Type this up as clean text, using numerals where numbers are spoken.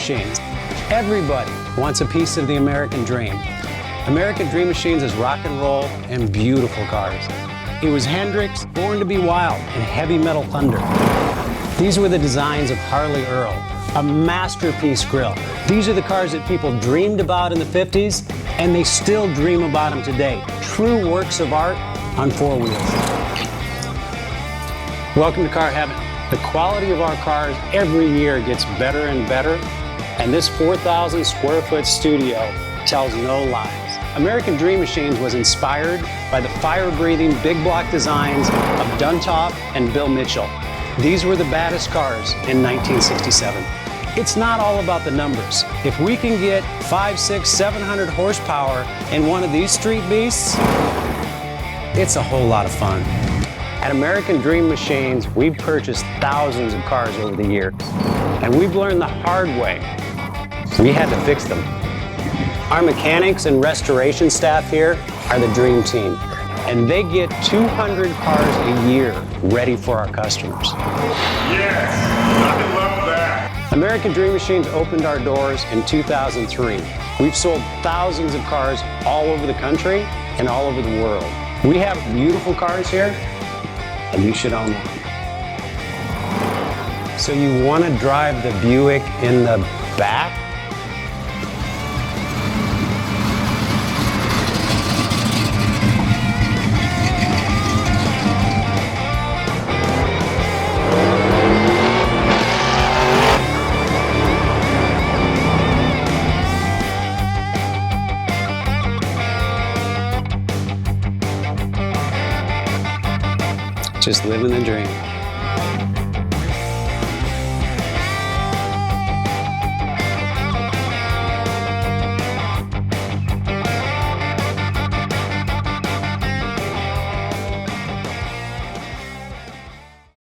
Machines. Everybody wants a piece of the American dream. American Dream Machines is rock and roll and beautiful cars. It was Hendrix, born to be wild, and heavy metal thunder. These were the designs of Harley Earl, a masterpiece grille. These are the cars that people dreamed about in the 50s, and they still dream about them today. True works of art on four wheels. Welcome to Car Heaven. The quality of our cars every year gets better and better, and this 4,000 square foot studio tells no lies. American Dream Machines was inspired by the fire-breathing big block designs of Duntop and Bill Mitchell. These were the baddest cars in 1967. It's not all about the numbers. If we can get 500, 600, 700 horsepower in one of these street beasts, it's a whole lot of fun. At American Dream Machines, we've purchased thousands of cars over the years, and we've learned the hard way. We had to fix them. Our mechanics and restoration staff here are the dream team, and they get 200 cars a year ready for our customers. Yes, I love that. American Dream Machines opened our doors in 2003. We've sold thousands of cars all over the country and all over the world. We have beautiful cars here, and you should own one. So you want to drive the Buick in the back? Just living the dream.